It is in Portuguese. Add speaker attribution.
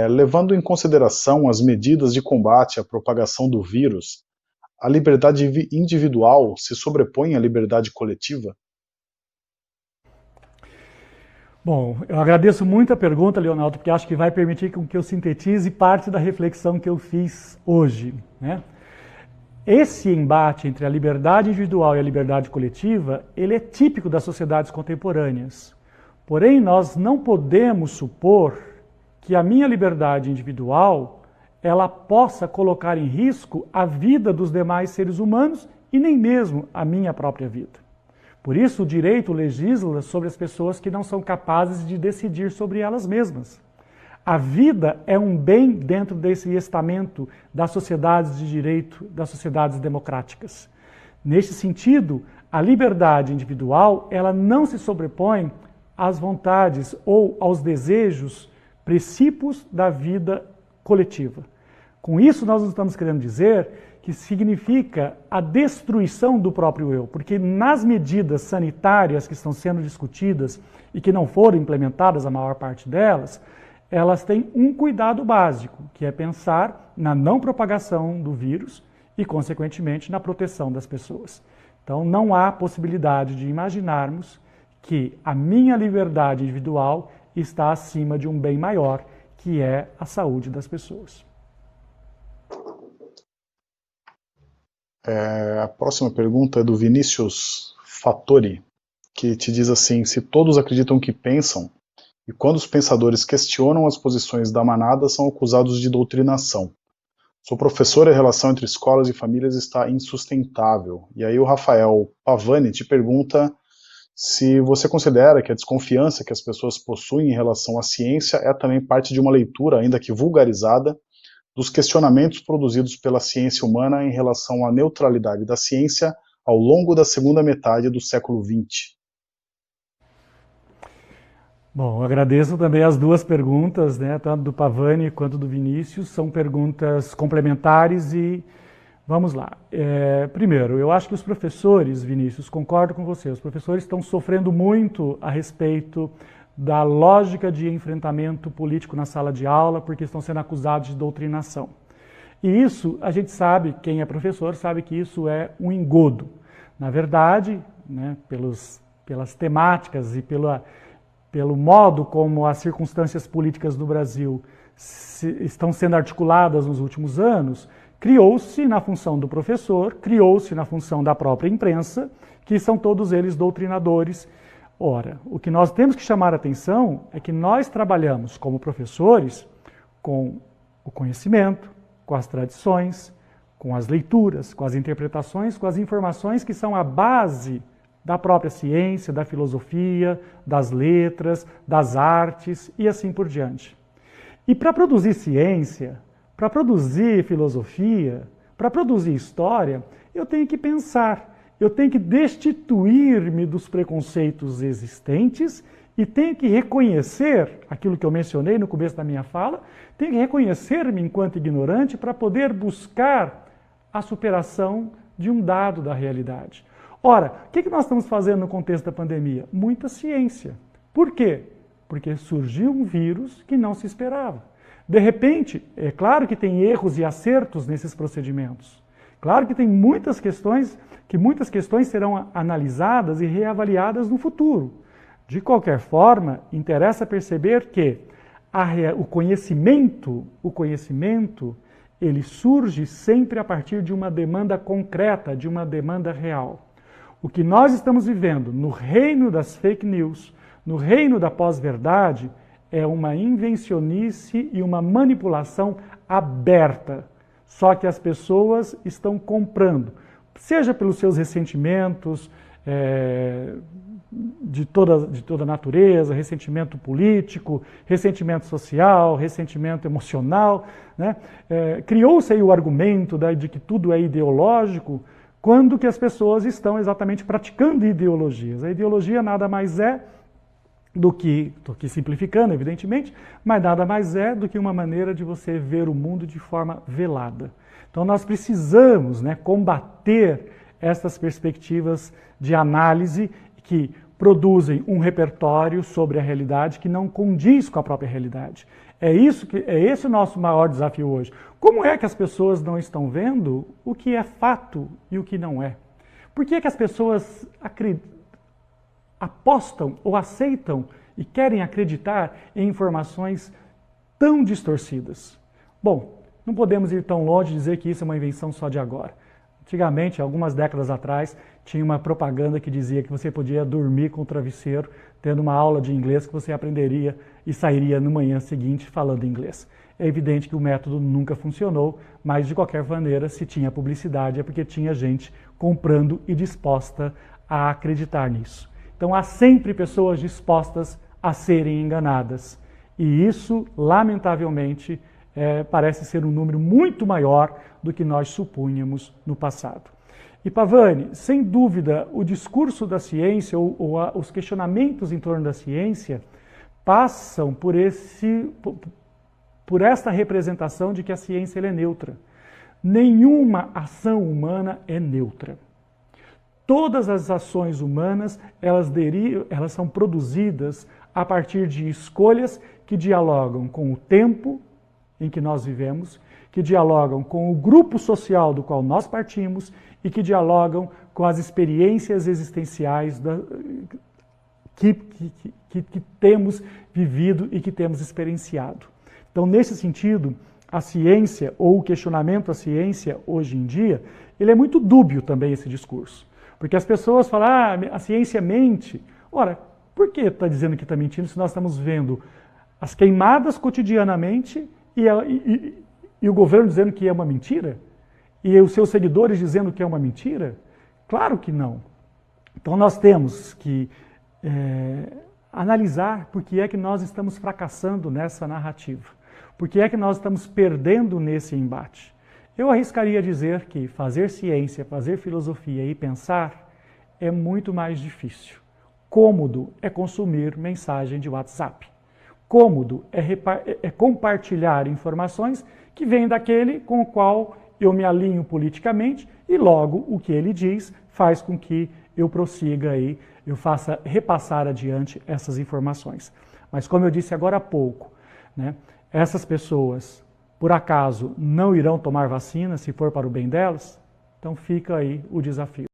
Speaker 1: Levando em consideração as medidas de combate à propagação do vírus, a liberdade individual se sobrepõe à liberdade coletiva?
Speaker 2: Bom, eu agradeço muito a pergunta, Leonardo, porque acho que vai permitir que eu sintetize parte da reflexão que eu fiz hoje, né? Esse embate entre a liberdade individual e a liberdade coletiva, ele é típico das sociedades contemporâneas. Porém, nós não podemos supor que a minha liberdade individual ela possa colocar em risco a vida dos demais seres humanos e nem mesmo a minha própria vida. Por isso, o direito legisla sobre as pessoas que não são capazes de decidir sobre elas mesmas. A vida é um bem dentro desse estamento das sociedades de direito, das sociedades democráticas. Neste sentido, a liberdade individual ela não se sobrepõe às vontades ou aos desejos precípios da vida coletiva. Com isso, nós não estamos querendo dizer que significa a destruição do próprio eu, porque nas medidas sanitárias que estão sendo discutidas e que não foram implementadas a maior parte delas, elas têm um cuidado básico, que é pensar na não propagação do vírus e, consequentemente, na proteção das pessoas. Então, não há possibilidade de imaginarmos que a minha liberdade individual está acima de um bem maior, que é a saúde das pessoas.
Speaker 1: A próxima pergunta é do Vinícius Fattori, que te diz assim: se todos acreditam que pensam, e quando os pensadores questionam as posições da manada, são acusados de doutrinação. Sou professor e a relação entre escolas e famílias está insustentável. E aí o Rafael Pavani te pergunta se você considera que a desconfiança que as pessoas possuem em relação à ciência é também parte de uma leitura, ainda que vulgarizada, dos questionamentos produzidos pela ciência humana em relação à neutralidade da ciência ao longo da segunda metade do século XX.
Speaker 2: Bom, eu agradeço também as duas perguntas, né, tanto do Pavani quanto do Vinícius, são perguntas complementares e vamos lá. Primeiro, eu acho que os professores, Vinícius, concordo com você, os professores estão sofrendo muito a respeito da lógica de enfrentamento político na sala de aula, porque estão sendo acusados de doutrinação. E isso, a gente sabe, quem é professor sabe que isso é um engodo. Na verdade, né, pelas temáticas e pelo modo como as circunstâncias políticas do Brasil estão sendo articuladas nos últimos anos, criou-se na função do professor, criou-se na função da própria imprensa, que são todos eles doutrinadores. Ora, o que nós temos que chamar a atenção é que nós trabalhamos como professores com o conhecimento, com as tradições, com as leituras, com as interpretações, com as informações que são a base da própria ciência, da filosofia, das letras, das artes e assim por diante. E para produzir ciência, para produzir filosofia, para produzir história, eu tenho que pensar, eu tenho que destituir-me dos preconceitos existentes e tenho que reconhecer aquilo que eu mencionei no começo da minha fala, tenho que reconhecer-me enquanto ignorante para poder buscar a superação de um dado da realidade. Ora, o que nós estamos fazendo no contexto da pandemia? Muita ciência. Por quê? Porque surgiu um vírus que não se esperava. De repente, é claro que tem erros e acertos nesses procedimentos. Claro que tem muitas questões serão analisadas e reavaliadas no futuro. De qualquer forma, interessa perceber que o conhecimento, ele surge sempre a partir de uma demanda concreta, de uma demanda real. O que nós estamos vivendo no reino das fake news, no reino da pós-verdade, é uma invencionice e uma manipulação aberta. Só que as pessoas estão comprando, seja pelos seus ressentimentos de toda natureza, ressentimento político, ressentimento social, ressentimento emocional, né? Criou-se aí o argumento de que tudo é ideológico, quando que as pessoas estão exatamente praticando ideologias. A ideologia nada mais é do que, estou aqui simplificando, evidentemente, mas nada mais é do que uma maneira de você ver o mundo de forma velada. Então nós precisamos, né, combater essas perspectivas de análise que produzem um repertório sobre a realidade que não condiz com a própria realidade. É esse o nosso maior desafio hoje. Como é que as pessoas não estão vendo o que é fato e o que não é? Por que é que as pessoas apostam ou aceitam e querem acreditar em informações tão distorcidas? Bom, não podemos ir tão longe e dizer que isso é uma invenção só de agora. Antigamente, algumas décadas atrás, tinha uma propaganda que dizia que você podia dormir com o travesseiro, tendo uma aula de inglês que você aprenderia e sairia no manhã seguinte falando inglês. É evidente que o método nunca funcionou, mas de qualquer maneira, se tinha publicidade é porque tinha gente comprando e disposta a acreditar nisso. Então há sempre pessoas dispostas a serem enganadas. E isso, lamentavelmente, parece ser um número muito maior do que nós supunhamos no passado. E Pavani, sem dúvida, o discurso da ciência ou os questionamentos em torno da ciência passam por esta representação de que a ciência é neutra. Nenhuma ação humana é neutra. Todas as ações humanas, elas são produzidas a partir de escolhas que dialogam com o tempo em que nós vivemos, que dialogam com o grupo social do qual nós partimos e que dialogam com as experiências existenciais que temos vivido e que temos experienciado. Então, nesse sentido, a ciência ou o questionamento à ciência hoje em dia, ele é muito dúbio também esse discurso. Porque as pessoas falam, a ciência mente. Ora, por que está dizendo que está mentindo se nós estamos vendo as queimadas cotidianamente e o governo dizendo que é uma mentira? E os seus seguidores dizendo que é uma mentira? Claro que não. Então nós temos que analisar por que é que nós estamos fracassando nessa narrativa. Por que é que nós estamos perdendo nesse embate. Eu arriscaria dizer que fazer ciência, fazer filosofia e pensar é muito mais difícil. Cômodo é consumir mensagem de WhatsApp. Cômodo é compartilhar informações que vêm daquele com o qual eu me alinho politicamente e logo o que ele diz faz com que eu prossiga aí, eu faça repassar adiante essas informações. Mas como eu disse agora há pouco, né, essas pessoas, por acaso, não irão tomar vacina se for para o bem delas? Então fica aí o desafio.